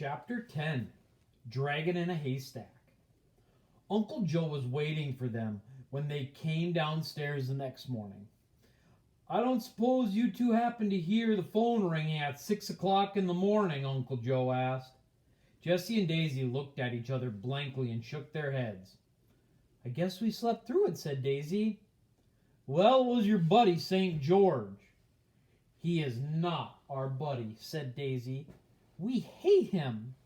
Chapter 10 Dragon in a Haystack. Uncle Joe was waiting for them when they came downstairs the next morning. I don't suppose you two happened to hear the phone ringing at 6 o'clock in the morning, Uncle Joe asked. Jessie and Daisy looked at each other blankly and shook their heads. I guess we slept through it, said Daisy. Well, it was your buddy, St. George. He is not our buddy, said Daisy. We hate him.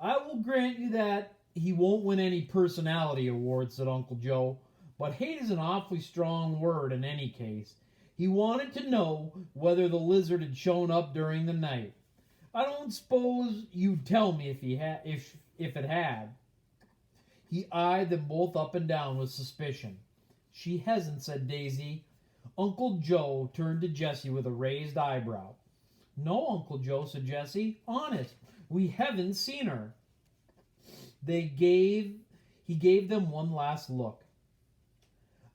I will grant you that he won't win any personality awards, said Uncle Joe, but hate is an awfully strong word in any case. He wanted to know whether the lizard had shown up during the night. I don't suppose you'd tell me if it had. He eyed them both up and down with suspicion. She hasn't, said Daisy. Uncle Joe turned to Jessie with a raised eyebrow. No, Uncle Joe, said Jessie. Honest, we haven't seen her. He gave them one last look.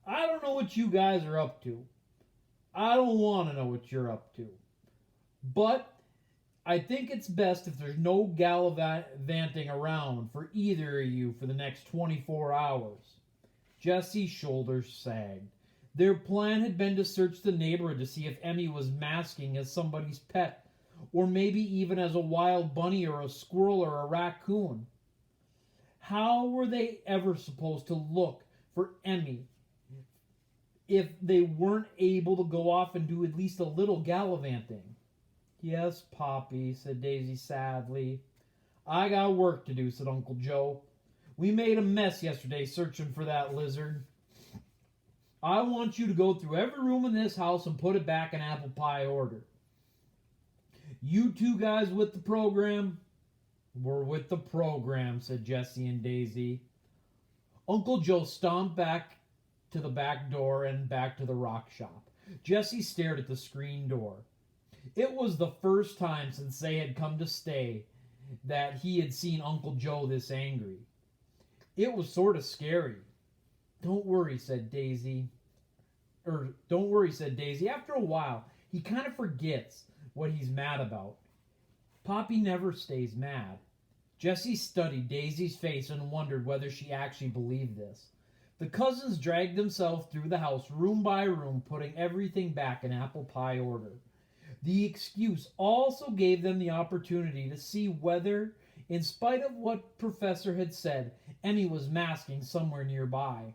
I don't know what you guys are up to. I don't want to know what you're up to. But I think it's best if there's no gallivanting around for either of you for the next 24 hours. Jessie's shoulders sagged. Their plan had been to search the neighborhood to see if Emmy was masking as somebody's pet, or maybe even as a wild bunny or a squirrel or a raccoon. How were they ever supposed to look for Emmy if they weren't able to go off and do at least a little gallivanting? Yes, Poppy, said Daisy sadly. I got work to do, said Uncle Joe. We made a mess yesterday searching for that lizard. I want you to go through every room in this house and put it back in apple pie order. You two guys with the program? We're with the program, said Jessie and Daisy. Uncle Joe stomped back to the back door and back to the rock shop. Jessie stared at the screen door. It was the first time since they had come to stay that he had seen Uncle Joe this angry. It was sort of scary. Don't worry, said Daisy. After a while, he kind of forgets what he's mad about. Poppy never stays mad. Jessie studied Daisy's face and wondered whether she actually believed this. The cousins dragged themselves through the house room by room, putting everything back in apple pie order. The excuse also gave them the opportunity to see whether, in spite of what Professor had said, Emmy was masking somewhere nearby.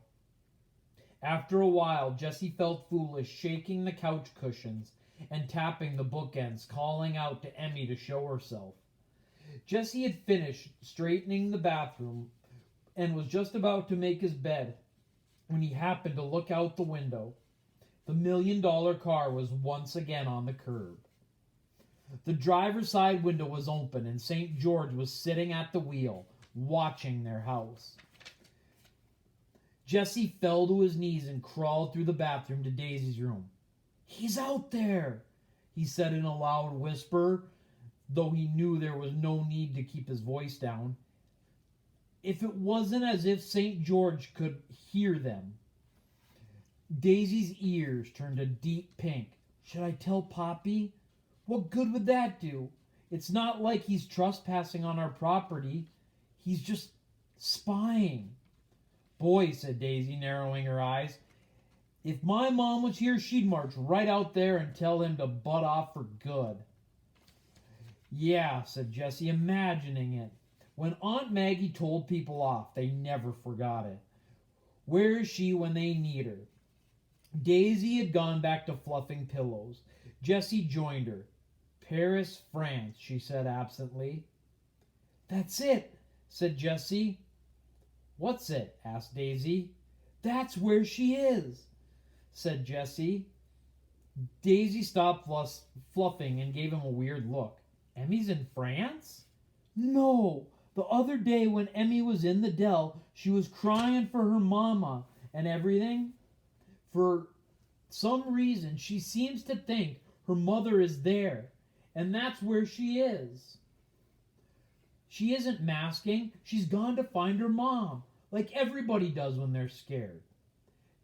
After a while, Jessie felt foolish, shaking the couch cushions and tapping the bookends, calling out to Emmy to show herself. Jessie had finished straightening the bathroom and was just about to make his bed when he happened to look out the window. The $1 million car was once again on the curb. The driver's side window was open, and St. George was sitting at the wheel, watching their house. Jessie fell to his knees and crawled through the bathroom to Daisy's room. He's out there, he said in a loud whisper, though he knew there was no need to keep his voice down. If it wasn't as if St. George could hear them. Daisy's ears turned a deep pink. Should I tell Poppy? What good would that do? It's not like he's trespassing on our property. He's just spying. Boy, said Daisy, narrowing her eyes, if my mom was here, she'd march right out there and tell him to butt off for good. Yeah, said Jessie, imagining it. When Aunt Maggie told people off, they never forgot it. Where is she when they need her? Daisy had gone back to fluffing pillows. Jessie joined her. Paris, France, she said absently. That's it, said Jessie. What's it? Asked Daisy. That's where she is, said Jessie. Daisy stopped fluffing and gave him a weird look. Emmy's in France? No. The other day when Emmy was in the Dell, she was crying for her mama and everything. For some reason, she seems to think her mother is there, and that's where she is. She isn't masking. She's gone to find her mom, like everybody does when they're scared.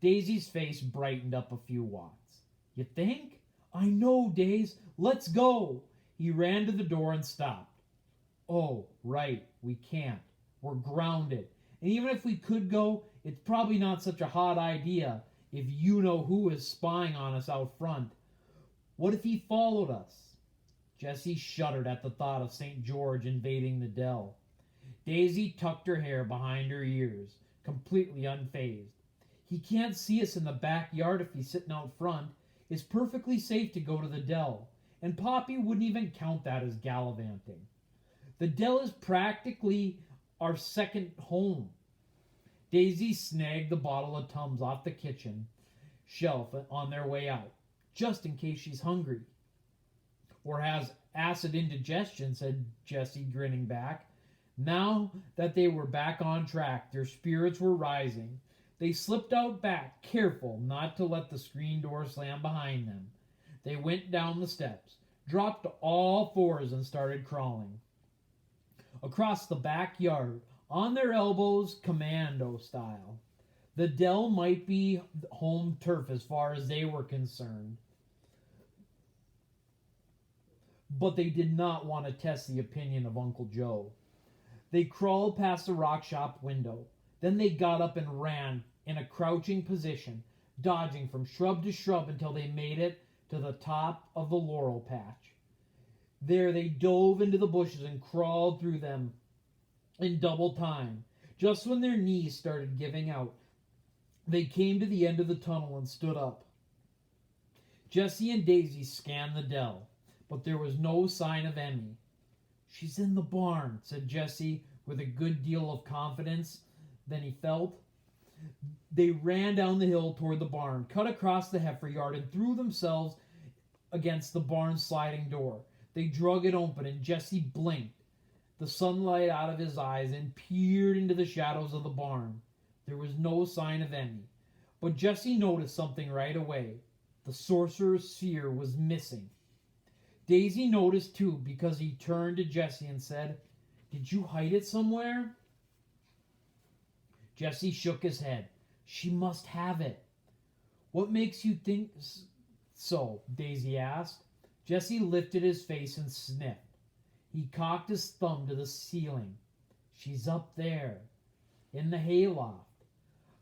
Daisy's face brightened up a few watts. You think? I know, Days. Let's go. He ran to the door and stopped. Oh, right, we can't. We're grounded. And even if we could go, it's probably not such a hot idea if you know who is spying on us out front. What if he followed us? Jessie shuddered at the thought of St. George invading the dell. Daisy tucked her hair behind her ears, completely unfazed. He can't see us in the backyard if he's sitting out front. It's perfectly safe to go to the dell, and Poppy wouldn't even count that as gallivanting. The dell is practically our second home. Daisy snagged the bottle of Tums off the kitchen shelf on their way out, just in case she's hungry. Or has acid indigestion, said Jessie, grinning back. Now that they were back on track, their spirits were rising. They slipped out back, careful not to let the screen door slam behind them. They went down the steps, dropped to all fours, and started crawling. Across the backyard, on their elbows, commando style. The dell might be home turf as far as they were concerned. But they did not want to test the opinion of Uncle Joe. They crawled past the rock shop window. Then they got up and ran in a crouching position, dodging from shrub to shrub until they made it to the top of the laurel patch. There they dove into the bushes and crawled through them in double time. Just when their knees started giving out, they came to the end of the tunnel and stood up. Jessie and Daisy scanned the dell, but there was no sign of Emmy. "She's in the barn," said Jessie with a good deal of confidence than he felt. They ran down the hill toward the barn, cut across the heifer yard, and threw themselves against the barn's sliding door. They drug it open, and Jessie blinked the sunlight out of his eyes and peered into the shadows of the barn. There was no sign of Emmy, but Jessie noticed something right away. The sorcerer's sphere was missing. Daisy noticed too, because he turned to Jessie and said, "Did you hide it somewhere?" Jessie shook his head. "She must have it." "What makes you think so?" Daisy asked. Jessie lifted his face and sniffed. He cocked his thumb to the ceiling. "She's up there, in the hayloft."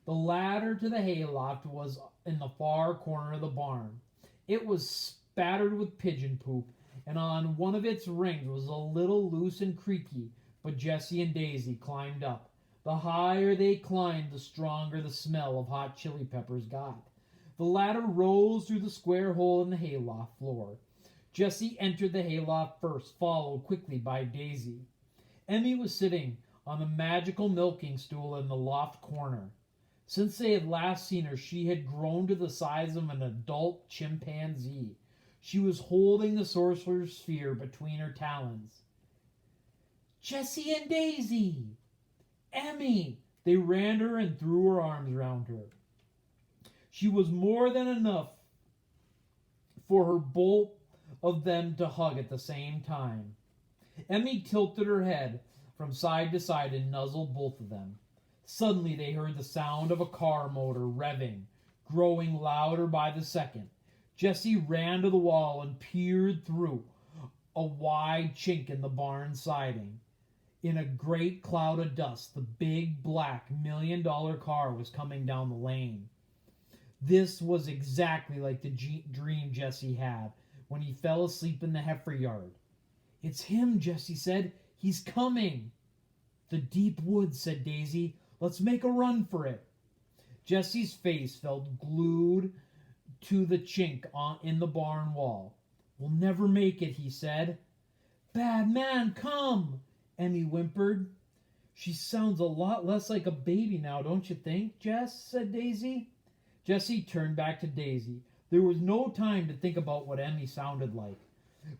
The ladder to the hayloft was in the far corner of the barn. It was spattered with pigeon poop, and on one of its rings was a little loose and creaky, but Jessie and Daisy climbed up. The higher they climbed, the stronger the smell of hot chili peppers got. The ladder rose through the square hole in the hayloft floor. Jessie entered the hayloft first, followed quickly by Daisy. Emmy was sitting on the magical milking stool in the loft corner. Since they had last seen her, she had grown to the size of an adult chimpanzee. She was holding the sorcerer's sphere between her talons. "Jessie and Daisy! Emmy!" They ran her and threw her arms around her. She was more than enough for her both of them to hug at the same time. Emmy tilted her head from side to side and nuzzled both of them. Suddenly they heard the sound of a car motor revving, growing louder by the second. Jessie ran to the wall and peered through a wide chink in the barn siding. In a great cloud of dust, the big black $1 million car was coming down the lane. This was exactly like the dream Jessie had when he fell asleep in the heifer yard. "It's him," Jessie said. "He's coming." "The deep woods," said Daisy. "Let's make a run for it." Jessie's face felt glued to the chink in the barn wall. "We'll never make it," he said. "Bad man, come!" Emmy whimpered. "She sounds a lot less like a baby now, don't you think, Jess?" said Daisy. Jessie turned back to Daisy. There was no time to think about what Emmy sounded like.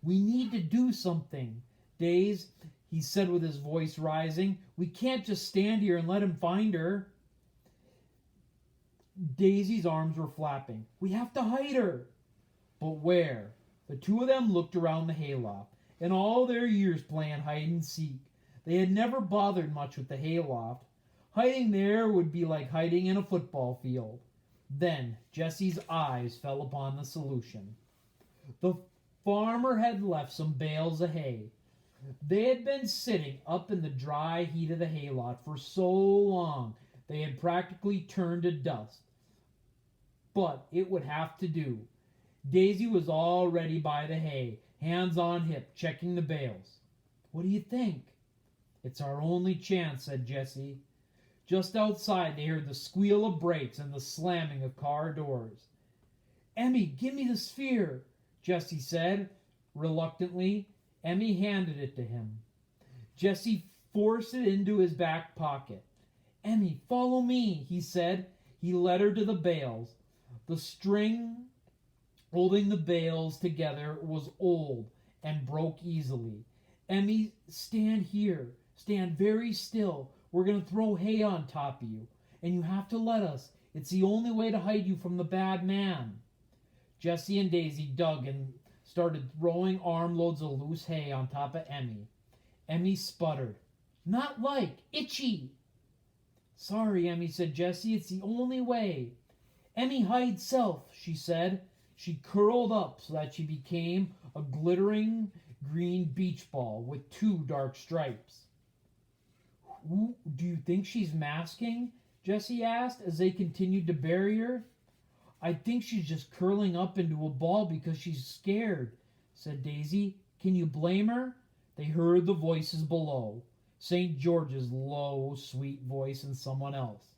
"We need to do something, Daisy," he said with his voice rising. "We can't just stand here and let him find her." Daisy's arms were flapping. "We have to hide her." But where? The two of them looked around the hayloft. In all their years playing hide and seek, they had never bothered much with the hayloft. Hiding there would be like hiding in a football field. Then Jessie's eyes fell upon the solution. The farmer had left some bales of hay. They had been sitting up in the dry heat of the hayloft for so long they had practically turned to dust. But it would have to do. Daisy was already by the hay, hands on hip, checking the bales. "What do you think?" "It's our only chance," said Jessie. Just outside they heard the squeal of brakes and the slamming of car doors. "Emmy, give me the sphere," Jessie said, reluctantly. Emmy handed it to him. Jessie forced it into his back pocket. "Emmy, follow me," he said. He led her to the bales. The string holding the bales together was old and broke easily. "Emmy, stand here. Stand very still. We're going to throw hay on top of you. And you have to let us. It's the only way to hide you from the bad man." Jessie and Daisy dug and started throwing armloads of loose hay on top of Emmy. Emmy sputtered. "Not like. Itchy." "Sorry, Emmy," said Jessie. "It's the only way." "Emmy, hide self," she said. She curled up so that she became a glittering green beach ball with two dark stripes. "Who do you think she's masking?" Jessie asked as they continued to bury her. "I think she's just curling up into a ball because she's scared," said Daisy. "Can you blame her?" They heard the voices below. St. George's low, sweet voice and someone else.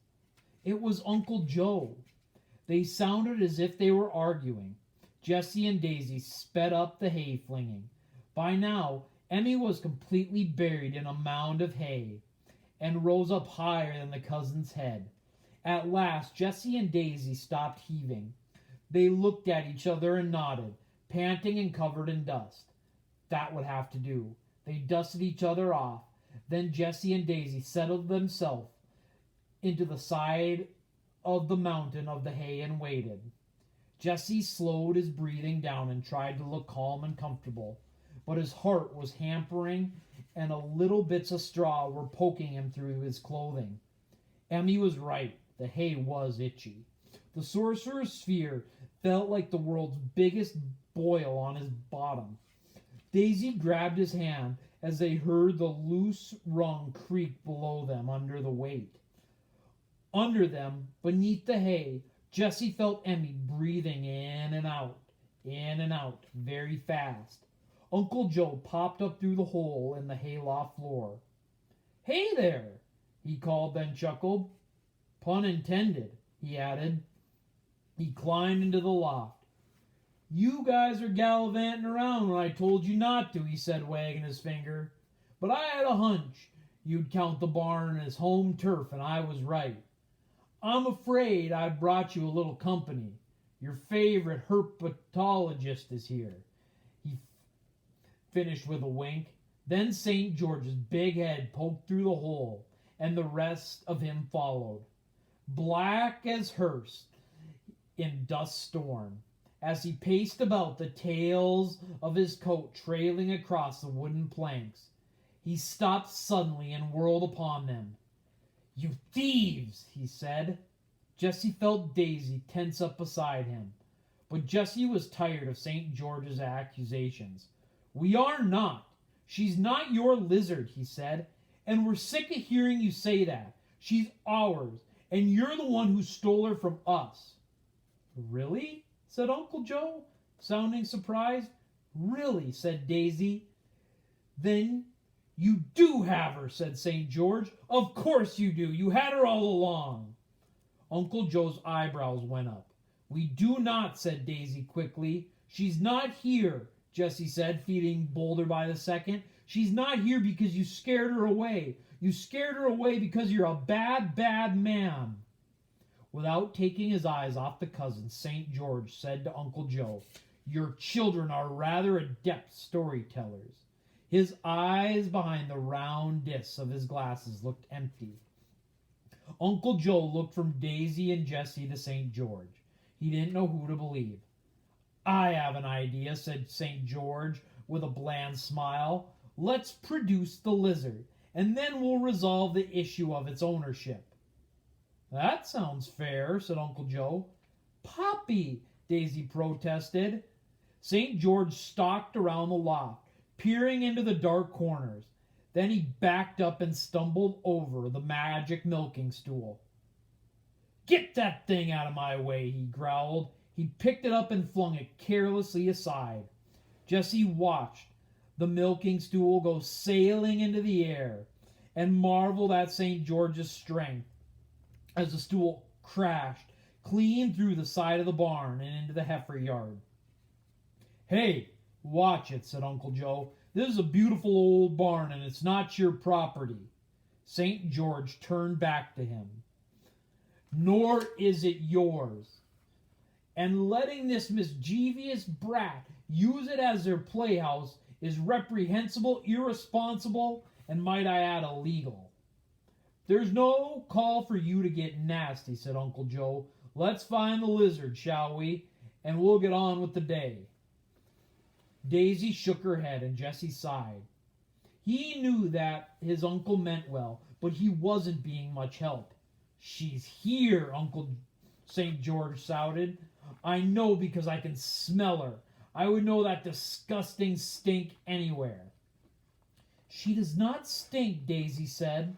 It was Uncle Joe. They sounded as if they were arguing. Jessie and Daisy sped up the hay flinging. By now, Emmy was completely buried in a mound of hay and rose up higher than the cousin's head. At last, Jessie and Daisy stopped heaving. They looked at each other and nodded, panting and covered in dust. That would have to do. They dusted each other off. Then Jessie and Daisy settled themselves into the side of the mountain of the hay and waited. Jessie slowed his breathing down and tried to look calm and comfortable, but his heart was hampering and a little bits of straw were poking him through his clothing. Emmy was right. The hay was itchy. The sorcerer's sphere felt like the world's biggest boil on his bottom. Daisy grabbed his hand as they heard the loose rung creak below them under the weight. Under them, beneath the hay, Jessie felt Emmy breathing in and out, very fast. Uncle Joe popped up through the hole in the hayloft floor. "Hey there," he called, then chuckled. "Pun intended," he added. He climbed into the loft. "You guys are gallivanting around when I told you not to," he said, wagging his finger. "But I had a hunch you'd count the barn as home turf, and I was right. I'm afraid I've brought you a little company. Your favorite herpetologist is here," he finished with a wink. Then St. George's big head poked through the hole, and the rest of him followed, black as hearse in dust storm. As he paced about, the tails of his coat trailing across the wooden planks, he stopped suddenly and whirled upon them. "You thieves!" he said. Jessie felt Daisy tense up beside him. But Jessie was tired of St. George's accusations. "We are not. She's not your lizard," he said. "And we're sick of hearing you say that. She's ours, and you're the one who stole her from us." "Really?" said Uncle Joe, sounding surprised. "Really," said Daisy. "Then you do have her," said St. George. "Of course you do. You had her all along." Uncle Joe's eyebrows went up. "We do not," said Daisy quickly. "She's not here," Jessie said, feeding bolder by the second. "She's not here because you scared her away. You scared her away because you're a bad, bad man." Without taking his eyes off the cousins, St. George said to Uncle Joe, "Your children are rather adept storytellers." His eyes behind the round discs of his glasses looked empty. Uncle Joe looked from Daisy and Jessie to St. George. He didn't know who to believe. "I have an idea," said St. George with a bland smile. "Let's produce the lizard, and then we'll resolve the issue of its ownership." "That sounds fair," said Uncle Joe. "Poppy!" Daisy protested. St. George stalked around the loft, peering into the dark corners. Then he backed up and stumbled over the magic milking stool. "Get that thing out of my way," he growled. He picked it up and flung it carelessly aside. Jesse watched the milking stool go sailing into the air and marveled at St. George's strength as the stool crashed clean through the side of the barn and into the heifer yard. "Hey, watch it," said Uncle Joe. "This is a beautiful old barn, and it's not your property." St. George turned back to him. "Nor is it yours. And letting this mischievous brat use it as their playhouse is reprehensible, irresponsible, and might I add, illegal." "There's no call for you to get nasty," said Uncle Joe. "Let's find the lizard, shall we? And we'll get on with the day." Daisy shook her head and Jesse sighed. He knew that his uncle meant well, but he wasn't being much help. "She's here," Uncle St. George shouted. "I know because I can smell her. I would know that disgusting stink anywhere." "She does not stink," Daisy said.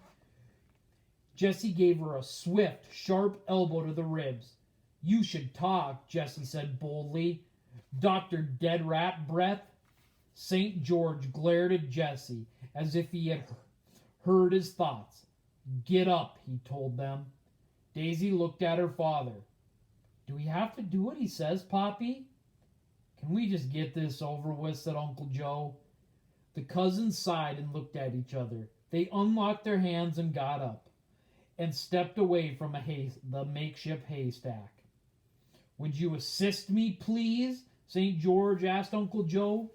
Jesse gave her a swift, sharp elbow to the ribs. "You should talk," Jesse said boldly. "Dr. Dead Rat Breath." St. George glared at Jesse as if he had heard his thoughts. "Get up," he told them. Daisy looked at her father. "Do we have to do what he says, Poppy?" "Can we just get this over with?" said Uncle Joe. The cousins sighed and looked at each other. They unlocked their hands and got up and stepped away from the makeshift haystack. "Would you assist me, please?" St. George asked Uncle Joe.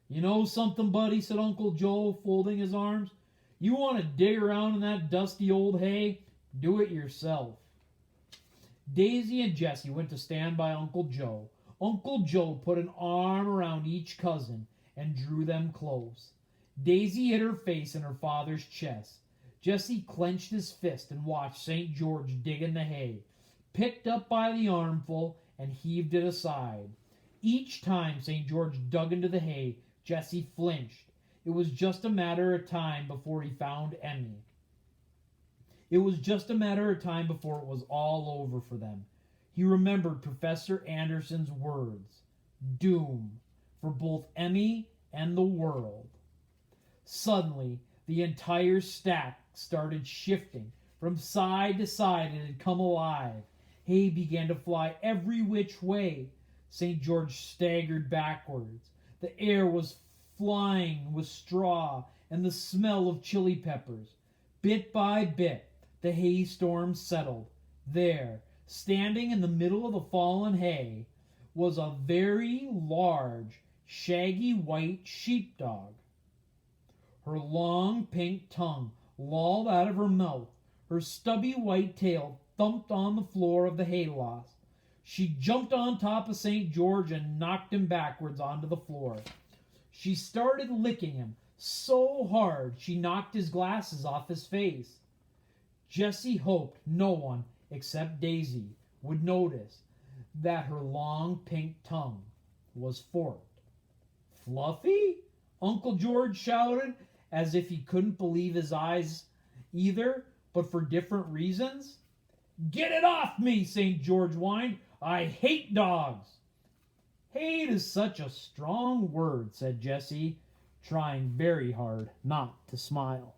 "You know something, buddy," said Uncle Joe, folding his arms. "You want to dig around in that dusty old hay? Do it yourself." Daisy and Jesse went to stand by Uncle Joe. Uncle Joe put an arm around each cousin and drew them close. Daisy hid her face in her father's chest. Jesse clenched his fist and watched St. George dig in the hay, picked up by the armful, and heaved it aside. Each time St. George dug into the hay, Jesse flinched. It was just a matter of time before he found Emmy. It was just a matter of time before it was all over for them. He remembered Professor Anderson's words. Doom for both Emmy and the world. Suddenly, the entire stack started shifting. From side to side it had come alive. Hay began to fly every which way. St. George staggered backwards. The air was flying with straw and the smell of chili peppers. Bit by bit, the haystorm settled. There, standing in the middle of the fallen hay, was a very large, shaggy white sheepdog. Her long pink tongue lolled out of her mouth. Her stubby white tail thumped on the floor of the hayloft. She jumped on top of St. George and knocked him backwards onto the floor. She started licking him so hard she knocked his glasses off his face. Jesse hoped no one except Daisy would notice that her long pink tongue was forked. "Fluffy?" Uncle George shouted, as if he couldn't believe his eyes either, but for different reasons. "Get it off me!" St. George whined. "I hate dogs." "Hate is such a strong word," said Jesse, trying very hard not to smile.